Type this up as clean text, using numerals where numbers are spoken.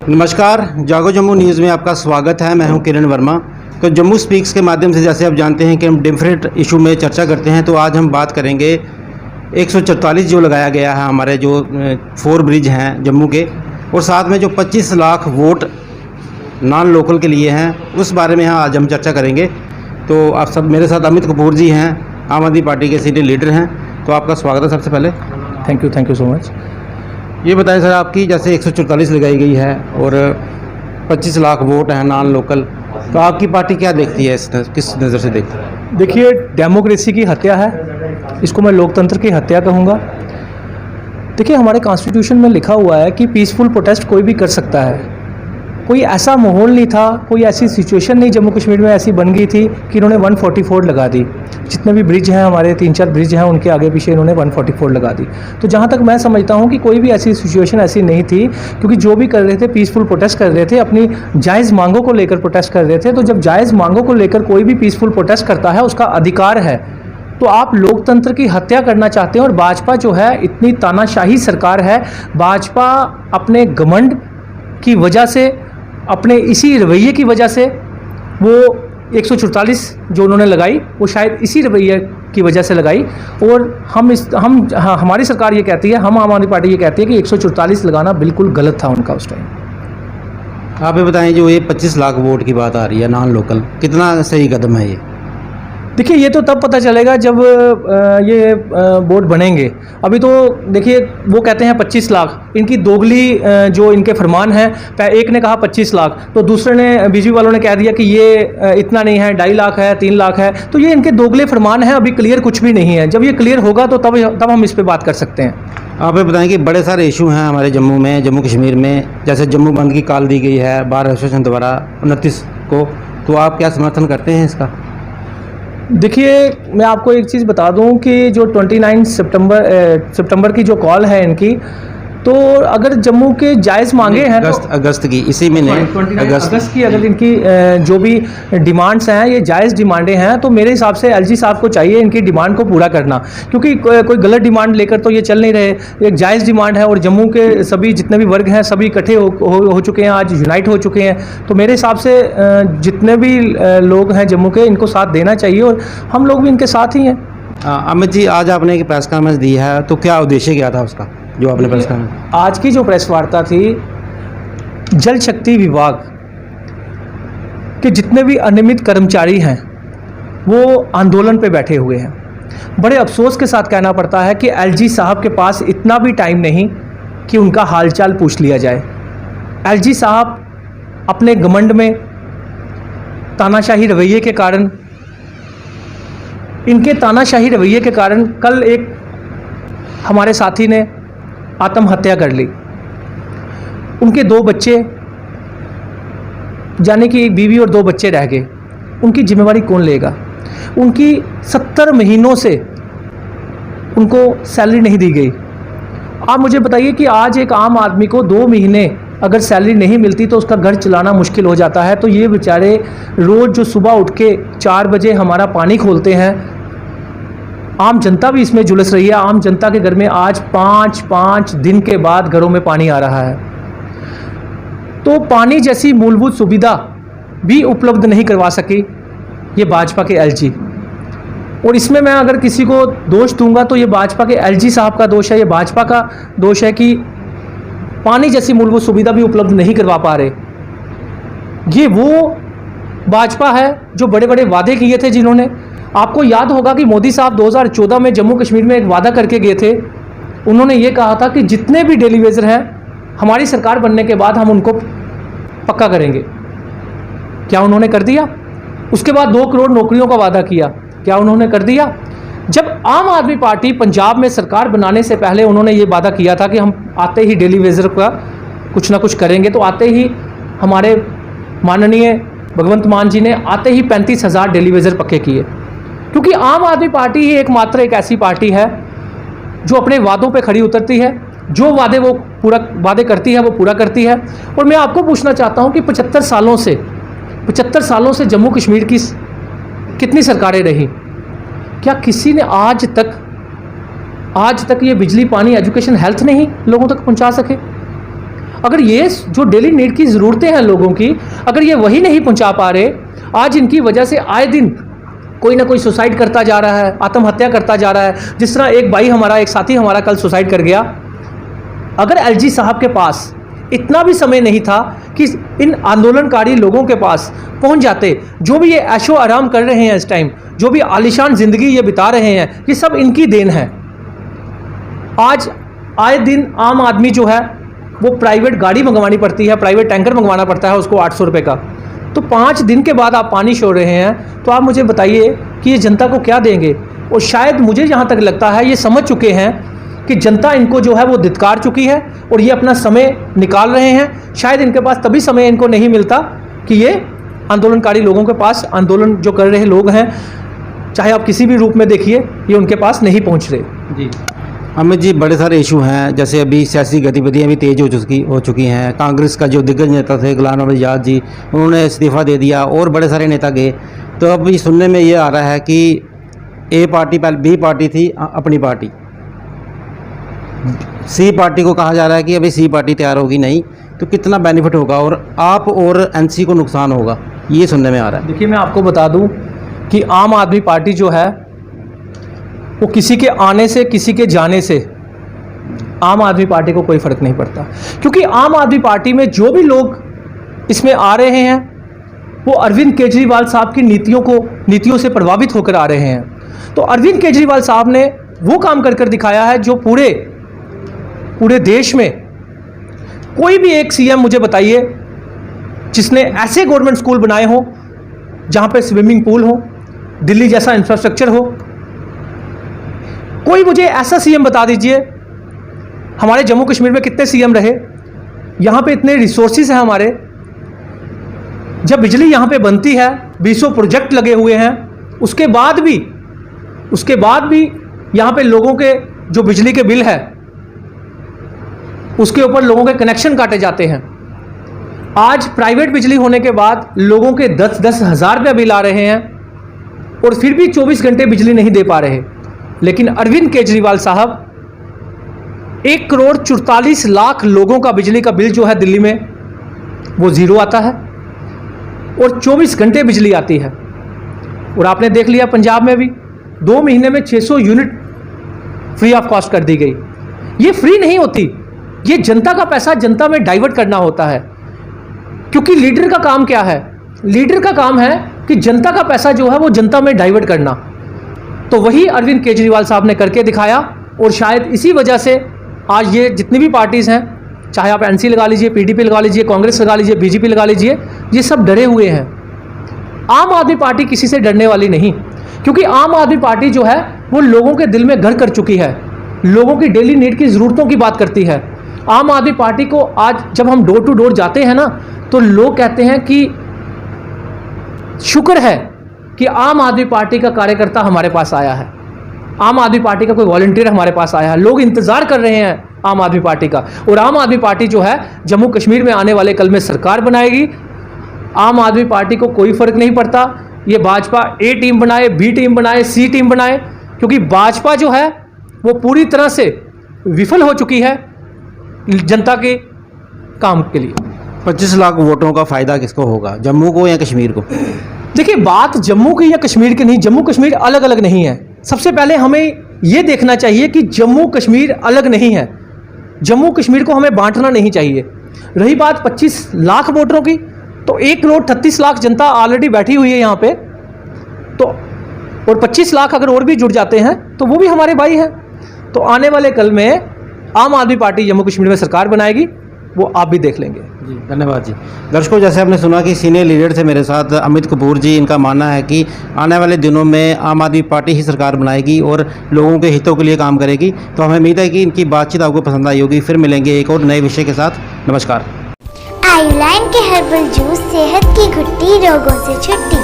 नमस्कार, जागो जम्मू न्यूज़ में आपका स्वागत है। मैं हूं किरण वर्मा। तो जम्मू स्पीक्स के माध्यम से जैसे आप जानते हैं कि हम डिफरेंट इशू में चर्चा करते हैं, तो आज हम बात करेंगे 144 जो लगाया गया है हमारे जो 4 ब्रिज हैं जम्मू के, और साथ में जो 25 लाख वोट नॉन लोकल के लिए हैं उस बारे में आज हम चर्चा करेंगे। तो आप सब मेरे साथ अमित कपूर जी हैं, आम आदमी पार्टी के सीनियर लीडर हैं। तो आपका स्वागत है सबसे पहले। Thank you so much. ये बताएं सर, आपकी जैसे 144 लगाई गई है और 25 लाख वोट हैं नॉन लोकल, तो आपकी पार्टी क्या देखती है, किस नज़र से देखती है? देखिए, डेमोक्रेसी की हत्या है, इसको मैं लोकतंत्र की हत्या कहूँगा। देखिए, हमारे कॉन्स्टिट्यूशन में लिखा हुआ है कि पीसफुल प्रोटेस्ट कोई भी कर सकता है। कोई ऐसा माहौल नहीं था, कोई ऐसी सिचुएशन नहीं जम्मू कश्मीर में ऐसी बन गई थी कि इन्होंने 144 लगा दी। जितने भी ब्रिज हैं, हमारे 3-4 ब्रिज हैं, उनके आगे पीछे इन्होंने 144 लगा दी। तो जहाँ तक मैं समझता हूँ कि कोई भी ऐसी सिचुएशन ऐसी नहीं थी, क्योंकि जो भी कर रहे थे पीसफुल प्रोटेस्ट कर रहे थे, अपनी जायज़ मांगों को लेकर प्रोटेस्ट कर रहे थे। तो जब जायज़ मांगों को लेकर कोई भी पीसफुल प्रोटेस्ट करता है, उसका अधिकार है। तो आप लोकतंत्र की हत्या करना चाहते हैं, और भाजपा जो है इतनी तानाशाही सरकार है। भाजपा अपने घमंड की वजह से, अपने इसी रवैये की वजह से वो 144 जो उन्होंने लगाई, वो शायद इसी रवैये की वजह से लगाई। और हमारी सरकार ये कहती है, हम आम आदमी पार्टी ये कहती है कि 144 लगाना बिल्कुल गलत था उनका उस टाइम। आप ये बताएं, जो ये 25 लाख वोट की बात आ रही है नॉन लोकल, कितना सही कदम है ये? देखिए, ये तो तब पता चलेगा जब ये बोर्ड बनेंगे। अभी तो देखिए, वो कहते हैं 25 लाख, इनकी दोगली जो इनके फरमान हैं, एक ने कहा 25 लाख, तो दूसरे ने, बीजेपी वालों ने कह दिया कि ये इतना नहीं है, 2.5 लाख है, 3 लाख है। तो ये इनके दोगले फरमान हैं, अभी क्लियर कुछ भी नहीं है। जब ये क्लियर होगा तो तब हम इस पर बात कर सकते हैं। आप ये बताएं कि बड़े सारे इशू हैं हमारे जम्मू कश्मीर में, जैसे जम्मू बंद की कॉल दी गई है बार एसोसिएशन द्वारा 29 को, तो आप क्या समर्थन करते हैं इसका? देखिए, मैं आपको एक चीज़ बता दूं कि जो 29 सितंबर की जो कॉल है इनकी, तो अगर जम्मू के जायज़ मांगे हैं, अगस्त की, इसी महीने 29 अगस्त की अगर इनकी जो भी डिमांड्स हैं, ये जायज़ डिमांडें हैं, तो मेरे हिसाब से एलजी साहब को चाहिए इनकी डिमांड को पूरा करना। क्योंकि कोई गलत डिमांड लेकर तो ये चल नहीं रहे। एक जायज़ डिमांड है, और जम्मू के सभी जितने भी वर्ग हैं सभी इकट्ठे हो चुके हैं, आज यूनाइट हो चुके हैं। तो मेरे हिसाब से जितने भी लोग हैं जम्मू के, इनको साथ देना चाहिए, और हम लोग भी इनके साथ ही हैं। अमित जी, आज आपने एक प्रेस कॉन्फ्रेंस दी है, तो क्या उद्देश्य क्या था उसका, जो आपने प्रेस कॉन्फ्रेंस? आज की जो प्रेस वार्ता थी, जल शक्ति विभाग के जितने भी अनियमित कर्मचारी हैं वो आंदोलन पे बैठे हुए हैं। बड़े अफसोस के साथ कहना पड़ता है कि एलजी साहब के पास इतना भी टाइम नहीं कि उनका हालचाल पूछ लिया जाए। एलजी साहब अपने घमंड में, तानाशाही रवैये के कारण, इनके तानाशाही रवैये के कारण कल एक हमारे साथी ने आत्महत्या कर ली। उनके 2 बच्चे, यानी कि एक बीवी और 2 बच्चे रह गए। उनकी जिम्मेवारी कौन लेगा? उनकी 70 महीनों से उनको सैलरी नहीं दी गई। आप मुझे बताइए कि आज एक आम आदमी को 2 महीने अगर सैलरी नहीं मिलती तो उसका घर चलाना मुश्किल हो जाता है। तो ये बेचारे रोज़ जो सुबह उठ के 4 बजे हमारा पानी खोलते हैं, आम जनता भी इसमें झुलस रही है। आम जनता के घर में आज 5 दिन के बाद घरों में पानी आ रहा है। तो पानी जैसी मूलभूत सुविधा भी उपलब्ध नहीं करवा सकी ये भाजपा के एलजी। और इसमें मैं अगर किसी को दोष दूंगा तो ये भाजपा के एलजी साहब का दोष है, ये भाजपा का दोष है कि पानी जैसी मूलभूत सुविधा भी उपलब्ध नहीं करवा पा रहे। ये वो भाजपा है जो बड़े बड़े वादे किए थे, जिन्होंने, आपको याद होगा कि मोदी साहब 2014 में जम्मू कश्मीर में एक वादा करके गए थे। उन्होंने ये कहा था कि जितने भी डेली वेजर हैं हमारी सरकार बनने के बाद हम उनको पक्का करेंगे। क्या उन्होंने कर दिया? उसके बाद 2 करोड़ नौकरियों का वादा किया, क्या उन्होंने कर दिया? जब आम आदमी पार्टी पंजाब में सरकार बनाने से पहले उन्होंने ये वादा किया था कि हम आते ही डेली वेजर का कुछ ना कुछ करेंगे, तो आते ही हमारे माननीय भगवंत मान जी ने आते ही 35,000 डेली वेजर पक्के किए। क्योंकि आम आदमी पार्टी ही एकमात्र एक ऐसी पार्टी है जो अपने वादों पे खड़ी उतरती है, जो वादे करती है वो पूरा करती है। और मैं आपको पूछना चाहता हूं कि 75 सालों से जम्मू कश्मीर की कितनी सरकारें रही? क्या किसी ने आज तक ये बिजली, पानी, एजुकेशन, हेल्थ नहीं लोगों तक पहुंचा सके? अगर ये जो डेली नीड की ज़रूरतें हैं लोगों की, अगर ये वही नहीं पहुंचा पा रहे, आज इनकी वजह से आए दिन कोई ना कोई सुसाइड करता जा रहा है, आत्महत्या करता जा रहा है। जिस तरह एक भाई हमारा, एक साथी हमारा कल सुसाइड कर गया। अगर एलजी साहब के पास इतना भी समय नहीं था कि इन आंदोलनकारी लोगों के पास पहुंच जाते, जो भी ये ऐशो आराम कर रहे हैं इस टाइम, जो भी आलीशान ज़िंदगी ये बिता रहे हैं, ये सब इनकी देन है। आज आए दिन आम आदमी जो है वो प्राइवेट गाड़ी मंगवानी पड़ती है, प्राइवेट टैंकर मंगवाना पड़ता है उसको 800 रुपये का। तो 5 दिन के बाद आप पानी छोड़ रहे हैं, तो आप मुझे बताइए कि ये जनता को क्या देंगे। और शायद मुझे जहाँ तक लगता है ये समझ चुके हैं कि जनता इनको जो है वो धिक्कार चुकी है और ये अपना समय निकाल रहे हैं। शायद इनके पास तभी समय इनको नहीं मिलता कि ये आंदोलनकारी लोगों के पास, आंदोलन जो कर रहे लोग हैं, चाहे आप किसी भी रूप में देखिए, ये उनके पास नहीं पहुँच रहे। जी अमित जी, बड़े सारे इशू हैं, जैसे अभी सियासी गतिविधियां भी तेज़ हो चुकी हैं। कांग्रेस का जो दिग्गज नेता थे गुलाम नबी आज़ाद जी, उन्होंने इस्तीफ़ा दे दिया और बड़े सारे नेता गए। तो अब ये सुनने में ये आ रहा है कि ए पार्टी पहले बी पार्टी थी अपनी पार्टी, सी पार्टी को कहा जा रहा है कि अभी सी पार्टी तैयार होगी नहीं, तो कितना बेनिफिट होगा और आप और एनसी को नुकसान होगा, ये सुनने में आ रहा है। देखिए, मैं आपको बता दूं कि आम आदमी पार्टी जो है वो किसी के आने से, किसी के जाने से आम आदमी पार्टी को कोई फ़र्क नहीं पड़ता, क्योंकि आम आदमी पार्टी में जो भी लोग इसमें आ रहे हैं वो अरविंद केजरीवाल साहब की नीतियों से प्रभावित होकर आ रहे हैं। तो अरविंद केजरीवाल साहब ने वो काम कर दिखाया है जो पूरे देश में कोई भी एक सीएम मुझे बताइए जिसने ऐसे गवर्नमेंट स्कूल बनाए हो जहाँ पे स्विमिंग पूल हो, दिल्ली जैसा इंफ्रास्ट्रक्चर हो। कोई मुझे ऐसा सीएम बता दीजिए। हमारे जम्मू कश्मीर में कितने सीएम रहे, यहाँ पे इतने रिसोर्सेज हैं हमारे, जब बिजली यहाँ पे बनती है 20 प्रोजेक्ट लगे हुए हैं, उसके बाद भी यहाँ पे लोगों के जो बिजली के बिल है उसके ऊपर लोगों के कनेक्शन काटे जाते हैं। आज प्राइवेट बिजली होने के बाद लोगों के 10-10 हज़ार रुपये बिल आ रहे हैं और फिर भी 24 घंटे बिजली नहीं दे पा रहे। लेकिन अरविंद केजरीवाल साहब 1,44,00,000 लोगों का बिजली का बिल जो है दिल्ली में वो ज़ीरो आता है और 24 घंटे बिजली आती है। और आपने देख लिया पंजाब में भी 2 महीने में 600 यूनिट फ्री ऑफ कॉस्ट कर दी गई। ये फ्री नहीं होती, ये जनता का पैसा जनता में डाइवर्ट करना होता है। क्योंकि लीडर का काम क्या है? लीडर का काम है कि जनता का पैसा जो है वो जनता में डाइवर्ट करना। तो वही अरविंद केजरीवाल साहब ने करके दिखाया और शायद इसी वजह से आज ये जितनी भी पार्टीज़ हैं, चाहे आप एनसी लगा लीजिए, पीडीपी लगा लीजिए, कांग्रेस लगा लीजिए, बीजेपी लगा लीजिए, ये सब डरे हुए हैं। आम आदमी पार्टी किसी से डरने वाली नहीं, क्योंकि आम आदमी पार्टी जो है वो लोगों के दिल में घर कर चुकी है, लोगों की डेली नीड की ज़रूरतों की बात करती है। आम आदमी पार्टी को आज जब हम डोर टू डोर जाते हैं ना, तो लोग कहते हैं कि शुक्र है कि आम आदमी पार्टी का कार्यकर्ता हमारे पास आया है, आम आदमी पार्टी का कोई वॉलंटियर हमारे पास आया है। लोग इंतज़ार कर रहे हैं आम आदमी पार्टी का। और आम आदमी पार्टी जो है जम्मू कश्मीर में आने वाले कल में सरकार बनाएगी। आम आदमी पार्टी को कोई फ़र्क नहीं पड़ता ये भाजपा ए टीम बनाए, बी टीम बनाए, सी टीम बनाए, क्योंकि भाजपा जो है वो पूरी तरह से विफल हो चुकी है जनता के काम के लिए। 25 लाख वोटों का फ़ायदा किसको होगा, जम्मू को या कश्मीर को? देखिए, बात जम्मू की या कश्मीर की नहीं, जम्मू कश्मीर अलग अलग नहीं है। सबसे पहले हमें ये देखना चाहिए कि जम्मू कश्मीर अलग नहीं है, जम्मू कश्मीर को हमें बांटना नहीं चाहिए। रही बात 25 लाख वोटरों की, तो 1,38,00,000 जनता ऑलरेडी बैठी हुई है यहाँ पे, तो और 25 लाख अगर और भी जुड़ जाते हैं तो वो भी हमारे भाई हैं। तो आने वाले कल में आम आदमी पार्टी जम्मू कश्मीर में सरकार बनाएगी, वो आप भी देख लेंगे। जी धन्यवाद जी। दर्शकों, जैसे आपने सुना कि सीनियर लीडर थे मेरे साथ अमित कपूर जी, इनका मानना है कि आने वाले दिनों में आम आदमी पार्टी ही सरकार बनाएगी और लोगों के हितों के लिए काम करेगी। तो हमें उम्मीद है कि इनकी बातचीत आपको पसंद आई होगी। फिर मिलेंगे एक और नए विषय के साथ। नमस्कार। आयुलाइन के हर्बल जूस सेहत की घुट्टी रोगों से छुट्टी।